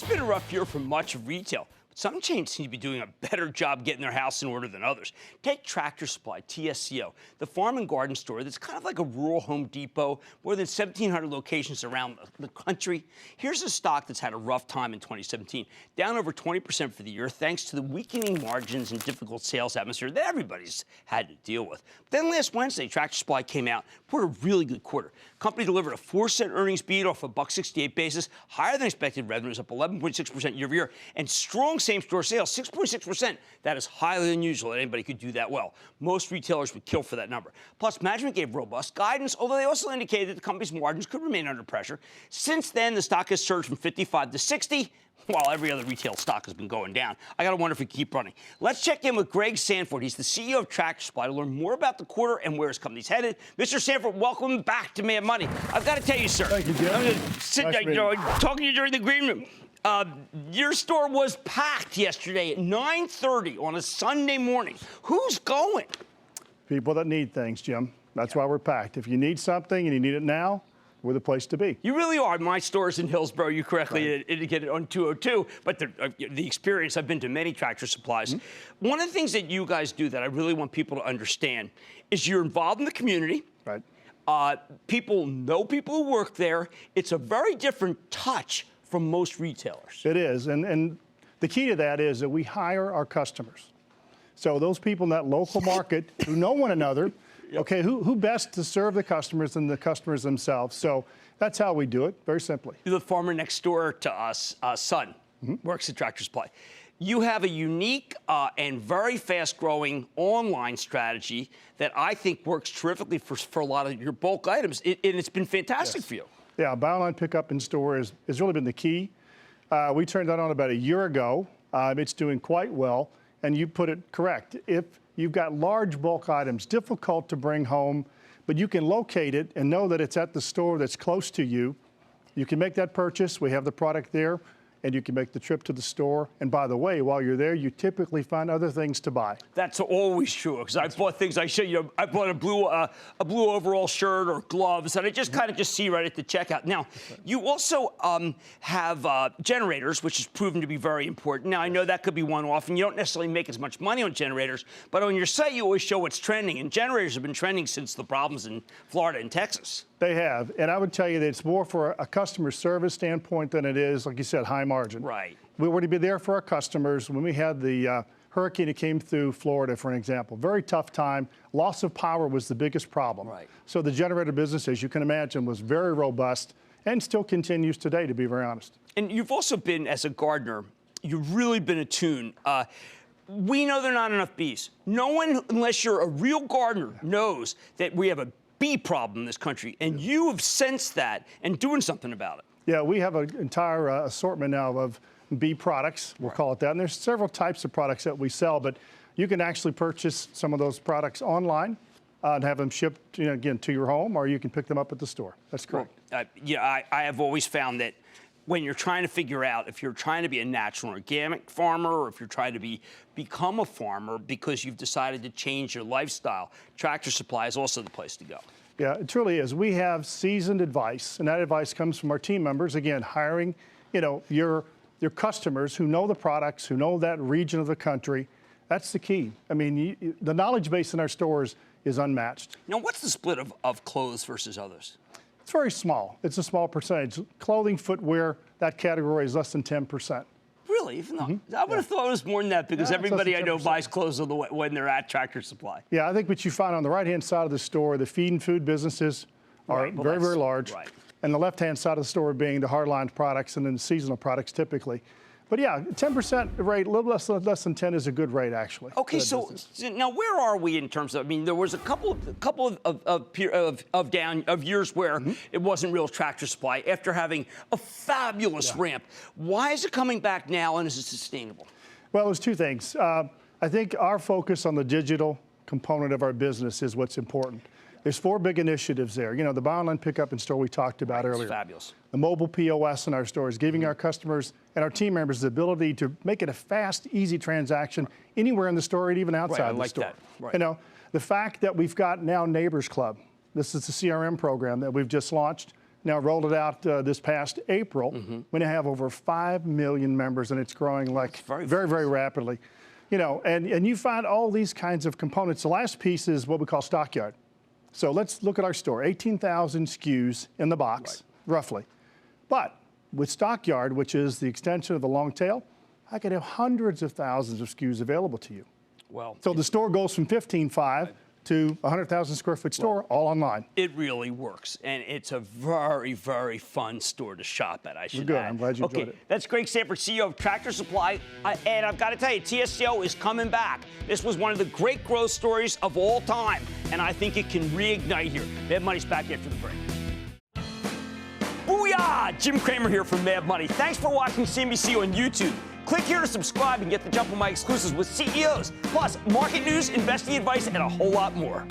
been a rough year for much of retail, but some chains seem to be doing a better job getting their house in order than others. Take Tractor Supply, TSCO, the farm and garden store that's kind of like a rural Home Depot, more than 1,700 locations around the country. Here's a stock that's had a rough time in 2017, down over 20% for the year, thanks to the weakening margins and difficult sales atmosphere that everybody's had to deal with. Then last Wednesday, Tractor Supply came out, reported a really good quarter. Company delivered a 4-cent earnings beat off a $1.68 basis, higher than expected revenues, up 11.6% year over year, and strong same-store sales, 6.6%. That is highly unusual that anybody could do that well. Most retailers would kill for that number. Plus, management gave robust guidance, although they also indicated that the company's margins could remain under pressure. Since then, the stock has surged from 55 to 60, while every other retail stock has been going down. I got to wonder if we can keep running. Let's check in with Greg Sanford. He's the CEO of Tractor Supply to learn more about the quarter and where his company's headed. Mr. Sanford, welcome back to Mad Money. I've got to tell you, sir. Thank you, Jim. I'm going to sit down, talking to you during the green room. Your store was packed yesterday at 9:30 on a Sunday morning. Who's going? People that need things, Jim. That's why we're packed. If you need something and you need it now, we're the place to be. You really are. My store's in Hillsborough. You correctly indicated on 202. But the experience, I've been to many Tractor Supplies. Mm-hmm. One of the things that you guys do that I really want people to understand is you're involved in the community. Right. People know people who work there. It's a very different touch from most retailers. It is. And the key to that is that we hire our customers. So those people in that local market who know one another, yep. Okay, who best to serve the customers than the customers themselves? So that's how we do it, very simply. The farmer next door to us, son, works at Tractor Supply. You have a unique and very fast-growing online strategy that I think works terrifically for a lot of your bulk items, and it's been fantastic for you. Yeah, buy online, pick up in store has really been the key. We turned that on about a year ago. It's doing quite well, and you put it correct. If you've got large bulk items, difficult to bring home, but you can locate it and know that it's at the store that's close to you. You can make that purchase. We have the product there, and you can make the trip to the store. And by the way, while you're there, you typically find other things to buy. That's always true, because I bought things. I bought a blue overall shirt or gloves, and I just kind of just see right at the checkout. Now, you also have generators, which has proven to be very important. Now, I know that could be one-off, and you don't necessarily make as much money on generators, but on your site, you always show what's trending, and generators have been trending since the problems in Florida and Texas. They have, and I would tell you that it's more for a customer service standpoint than it is, like you said, high margin. Right. We were to be there for our customers when we had the hurricane that came through Florida, for an example. Very tough time. Loss of power was the biggest problem. Right. So the generator business, as you can imagine, was very robust and still continues today, to be very honest. And you've also been, as a gardener, you've really been attuned. We know there are not enough bees. No one, unless you're a real gardener, knows that we have a bee problem in this country, and you have sensed that and doing something about it. Yeah, we have an entire assortment now of bee products, we'll call it that. And there's several types of products that we sell, but you can actually purchase some of those products online and have them shipped, again, to your home, or you can pick them up at the store. That's correct. Well, I have always found that when you're trying to figure out if you're trying to be a natural organic farmer or if you're trying to become a farmer because you've decided to change your lifestyle, Tractor Supply is also the place to go. Yeah, it truly is. We have seasoned advice, and that advice comes from our team members. Again, hiring, your customers who know the products, who know that region of the country. That's the key. I mean, the knowledge base in our stores is unmatched. Now, what's the split of clothes versus others? It's very small. It's a small percentage. Clothing, footwear, that category is less than 10%. Really? Even though I would have thought it was more than that, because everybody I know buys clothes when they're at Tractor Supply. Yeah, I think what you find on the right-hand side of the store, the feed and food businesses are very, very large. Right. And the left-hand side of the store being the hardline products and then the seasonal products typically. But yeah, 10% rate, a little less than 10 is a good rate, actually. Okay, so now where are we in terms of? I mean, there was a couple of years where it wasn't real Tractor Supply after having a fabulous ramp. Why is it coming back now, and is it sustainable? Well, there's two things. I think our focus on the digital component of our business is what's important. There's 4 big initiatives there. The buy online, pick up in store we talked about earlier. It's fabulous. The mobile POS in our stores, giving our customers and our team members the ability to make it a fast, easy transaction anywhere in the store and even outside the store. That. The fact that we've got now Neighbors Club. This is the CRM program that we've just launched. Now, rolled it out this past April. We now have over 5 million members, and it's growing like very, very rapidly. You know, and you find all these kinds of components. The last piece is what we call Stockyard. So let's look at our store. 18,000 SKUs in the box, roughly. But with Stockyard, which is the extension of the long tail, I could have hundreds of thousands of SKUs available to you. Well, so the store goes from 15.5 to 100,000 square foot store, all online. It really works, and it's a very, very fun store to shop at, I should Good. add. I'm glad you enjoyed it. That's Greg Sanford, CEO of Tractor Supply, and I've got to tell you, TSCO is coming back. This was one of the great growth stories of all time, and I think it can reignite here. Mad Money's back after the break. Booyah! Jim Cramer here from Mad Money. Thanks for watching CNBC on YouTube. Click here to subscribe and get the jump on my exclusives with CEOs, plus market news, investing advice, and a whole lot more.